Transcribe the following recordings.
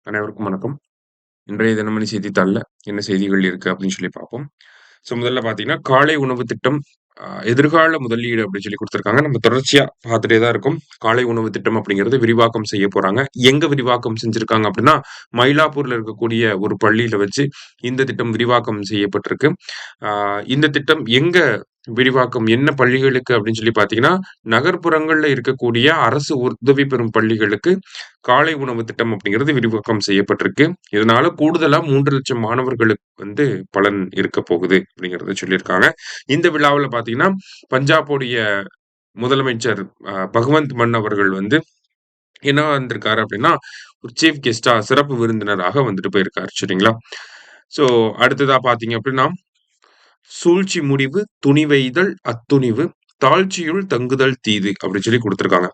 அனைவருக்கும் வணக்கம். இன்றைய தினமணி செய்தித்தாள்ல என்ன செய்திகள் இருக்கு அப்படின்னு சொல்லி பார்ப்போம். முதல்ல பார்த்தீங்கன்னா, காலை உணவு திட்டம் எதிர்கால முதலீடு அப்படின்னு சொல்லி குடுத்துருக்காங்க. நம்ம தொடர்ச்சியா பார்த்துட்டே தான் இருக்கோம். காலை உணவு திட்டம் அப்படிங்கிறது விரிவாக்கம் செய்ய போறாங்க. எங்க விரிவாக்கம் செஞ்சிருக்காங்க அப்படின்னா, மயிலாப்பூர்ல இருக்கக்கூடிய ஒரு பள்ளியில வச்சு இந்த திட்டம் விரிவாக்கம் செய்யப்பட்டிருக்கு. ஆ இந்த திட்டம் எங்க விரிவாக்கம் என்ன பள்ளிகளுக்கு அப்படின்னு சொல்லி பார்த்தீங்கன்னா, நகர்ப்புறங்கள்ல இருக்கக்கூடிய அரசு உதவி பெறும் பள்ளிகளுக்கு காலை உணவு திட்டம் அப்படிங்கிறது விரிவாக்கம் செய்யப்பட்டிருக்கு. இதனால கூடுதலா 3,00,000 மாணவர்களுக்கு பலன் இருக்க போகுது அப்படிங்கிறத சொல்லியிருக்காங்க. இந்த விழாவுல பார்த்தீங்கன்னா, பஞ்சாபுடைய முதலமைச்சர் பகவந்த் மான் அவர்கள் என்னவா வந்திருக்காரு அப்படின்னா, ஒரு சீஃப் கெஸ்ட்டா சிறப்பு விருந்தினராக வந்துட்டு போயிருக்காரு. சரிங்களா? ஸோ அடுத்ததா பார்த்தீங்க அப்படின்னா, "சூழ்ச்சி முடிவு துணிவெய்தல் அத்துணிவு தாழ்ச்சியுள் தங்குதல் தீது" அப்படின்னு சொல்லி குடுத்திருக்காங்க.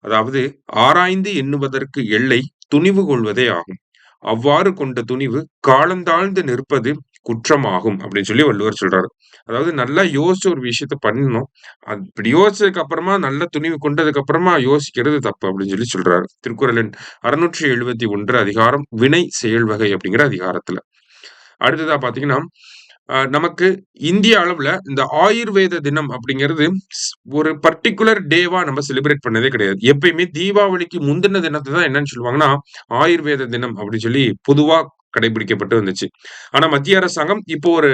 அதாவது ஆராய்ந்து எண்ணுவதற்கு எல்லை துணிவு கொள்வதே ஆகும். அவ்வாறு கொண்ட துணிவு காலந்தாழ்ந்து நிற்பது குற்றமாகும் அப்படின்னு சொல்லி வள்ளுவர் சொல்றாரு. அதாவது நல்லா யோசிச்சு ஒரு விஷயத்த பண்ணணும். அப்படி யோசிச்சதுக்கு அப்புறமா நல்ல துணிவு கொண்டதுக்கு அப்புறமா யோசிக்கிறது தப்பு அப்படின்னு சொல்லி சொல்றாரு. திருக்குறளின் 671 அதிகாரம் வினை செயல் வகை அப்படிங்கிற அதிகாரத்துல. அடுத்ததா பாத்தீங்கன்னா, நமக்கு இந்திய அளவுல இந்த ஆயுர்வேத தினம் அப்படிங்கிறது ஒரு பர்ட்டிகுலர் டேவா நம்ம செலிப்ரேட் பண்ணதே கிடையாது. எப்பயுமே தீபாவளிக்கு முந்தின தினத்த தான் என்னன்னு சொல்லுவாங்கன்னா, ஆயுர்வேத தினம் அப்படின்னு சொல்லி பொதுவா கடைபிடிக்கப்பட்டு வந்துச்சு. ஆனா மத்திய அரசாங்கம் இப்போ ஒரு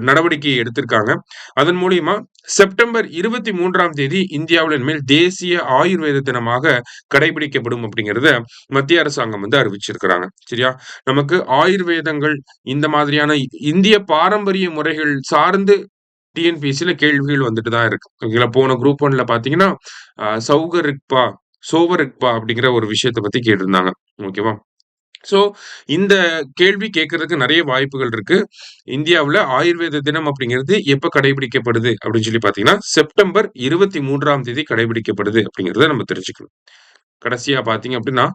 நடவடிக்கை எடுத்திருக்காங்க. அதன் மூலியமா செப்டம்பர் 23ஆம் தேதி இந்தியாவுல இனிமேல் தேசிய ஆயுர்வேத தினமாக கடைபிடிக்கப்படும் அப்படிங்கிறத மத்திய அரசாங்கம் அறிவிச்சிருக்கிறாங்க. சரியா? நமக்கு ஆயுர்வேதங்கள் இந்த மாதிரியான இந்திய பாரம்பரிய முறைகள் சார்ந்து டிஎன்பிஎஸ்சில கேள்விகள் வந்துட்டு தான் இருக்கு. ஓகேங்களா? போன குரூப் 1ல பார்த்தீங்கன்னா, சௌகரிக்பா, சோவரிக்பா அப்படிங்கிற ஒரு விஷயத்த பத்தி கேட்டிருந்தாங்க. ஓகேவா? ஸோ, இந்த கேள்வி கேட்கறதுக்கு நெறைய வாய்ப்புகள் இருக்கு. இந்தியாவுல ஆயுர்வேத தினம் அப்படிங்கிறது எப்ப கடைபிடிக்கப்படுது அப்படின்னு சொல்லி பார்த்தீங்கன்னா, செப்டம்பர் 23ஆம் தேதி கடைபிடிக்கப்படுது அப்படிங்கிறத நம்ம தெரிஞ்சுக்கணும். கடைசியா பார்த்தீங்க அப்படின்னா,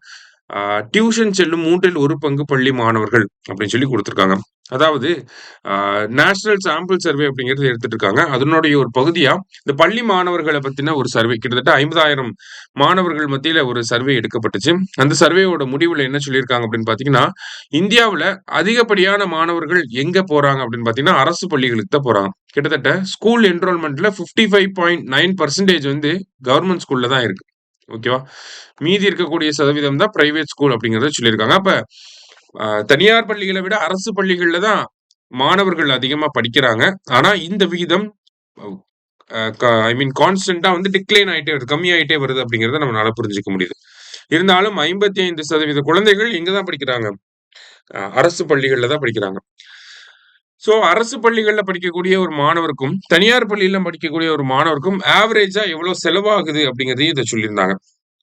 ஆ டியூஷன் செல்லும் 3ல் 1 பங்கு பள்ளி மாணவர்கள் அப்படின்னு சொல்லி குடுத்துருக்காங்க. அதாவது ஆ நேஷனல் சாம்பிள் சர்வே அப்படிங்கிறது எடுத்துட்டு இருக்காங்க. அதனுடைய ஒரு பகுதியா இந்த பள்ளி மாணவர்கள பத்தின ஒரு சர்வே கிட்டத்தட்ட 50,000 மாணவர்கள் மத்தியில ஒரு சர்வே எடுக்கப்பட்டுச்சு. அந்த சர்வேயோட முடிவுல என்ன சொல்லியிருக்காங்க அப்படின்னு பார்த்தீங்கன்னா, இந்தியாவுல அதிகப்படியான மாணவர்கள் எங்க போறாங்க அப்படின்னு பார்த்தீங்கன்னா, அரசு பள்ளிகளுக்கு தான் போறாங்க. கிட்டத்தட்ட ஸ்கூல் என்ரோல்மென்ட்ல 55.9% கவர்ன்மென்ட் ஸ்கூல்ல தான் இருக்கு. ஓகேவா? மீதி இருக்கக்கூடிய சதவீதம் தான் பிரைவேட் ஸ்கூல் அப்படிங்கிறத சொல்லியிருக்காங்க. அப்ப தனியார் பள்ளிகள விட அரசு பள்ளிகள்ல தான் மாணவர்கள் அதிகமா படிக்கிறாங்க. ஆனா இந்த விகிதம் ஐ மீன் கான்ஸ்டன்ட்டா டிக்ளைன் ஆயிட்டே வருது. கம்மியாயிட்டே வருது அப்படிங்கிறத நம்மளால புரிஞ்சுக்க முடியுது. இருந்தாலும் 55% குழந்தைகள் எங்க தான் படிக்கிறாங்க? அரசு பள்ளிகள்ல தான் படிக்கிறாங்க. சோ அரசு பள்ளிகள்ல படிக்கக்கூடிய ஒரு மாணவருக்கும், தனியார் பள்ளியில படிக்கக்கூடிய ஒரு மாணவருக்கும் ஆவரேஜா எவ்வளவு செலவாகுது அப்படிங்கிறதையும் இத சொல்லியிருந்தாங்க.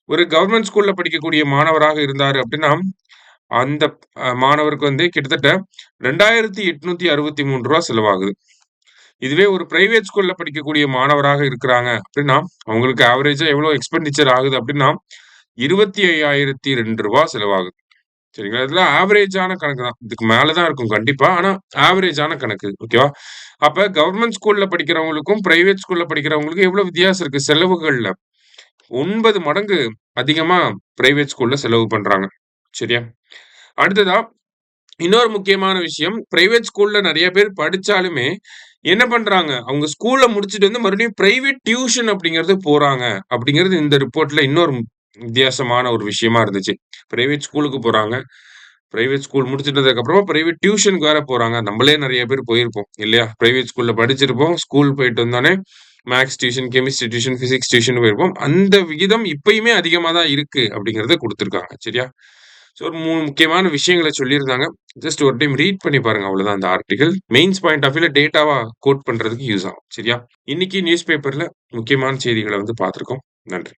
ஒரு கவர்ன்மென்ட் ஸ்கூல்ல படிக்கக்கூடிய மாணவராக இருந்தாரு அப்படின்னா, அந்த மாணவருக்கு கிட்டத்தட்ட ரூ. 2,863 செலவாகுது. இதுவே ஒரு பிரைவேட் ஸ்கூல்ல படிக்கக்கூடிய மாணவராக இருக்கிறாங்க அப்படின்னா, அவங்களுக்கு ஆவரேஜா எவ்வளோ எக்ஸ்பெண்டிச்சர் ஆகுது அப்படின்னா, ரூ. 25,002 செலவாகுது. சரிங்களா? இதெல்லாம் ஆவரேஜான கணக்கு தான். இதுக்கு மேல தான் இருக்கும் கண்டிப்பா. ஆனா ஆவரேஜான கணக்கு. ஓகேவா? அப்ப கவர்ன்மென்ட் ஸ்கூல்ல படிக்கிறவங்களுக்கும், பிரைவேட் ஸ்கூல்ல படிக்கிறவங்களுக்கும் எவ்வளவு வித்தியாசம் இருக்கு செலவுகள்ல. 9 மடங்கு அதிகமா பிரைவேட் ஸ்கூல்ல செலவு பண்றாங்க. சரியா? அடுத்ததா இன்னொரு முக்கியமான விஷயம், பிரைவேட் ஸ்கூல்ல நெறைய பேர் படிச்சாலுமே, என்ன பண்றாங்க, அவங்க ஸ்கூல முடிச்சுட்டு மறுபடியும் பிரைவேட் டியூஷன் அப்படிங்கிறது போறாங்க. அப்படிங்கிறது இந்த ரிப்போர்ட்ல இன்னொரு வித்தியாசமான ஒரு விஷயமா இருந்துச்சு. பிரைவேட் ஸ்கூலுக்கு போறாங்க. பிரைவேட் ஸ்கூல் முடிச்சிட்டதுக்கு அப்புறமா பிரைவேட் டியூஷனுக்கு வேற போறாங்க. நம்மளே நெறைய பேர் போயிருப்போம் இல்லையா? பிரைவேட் ஸ்கூல்ல படிச்சிருப்போம். ஸ்கூல் போயிட்டு வந்தோனே maths tuition, chemistry tuition, physics tuition போயிருப்போம். அந்த விகிதம் இப்பயுமே அதிகமா தான் இருக்கு அப்படிங்கிறத குடுத்திருக்காங்க. சரியா? ஸோ ஒரு 3 முக்கியமான விஷயங்கள சொல்லியிருந்தாங்க. ஜஸ்ட் ஒரு டைம் ரீட் பண்ணி பாருங்க அவ்வளோதான் அந்த ஆர்டிகிள். மெயின்ஸ் பாயிண்ட் ஆஃப் வியூல டேட்டாவா கோட் பண்றதுக்கு யூஸ் ஆகும். சரியா? இன்னைக்கு நியூஸ் பேப்பர்ல முக்கியமான செய்திகள பார்த்திருக்கோம். நன்றி.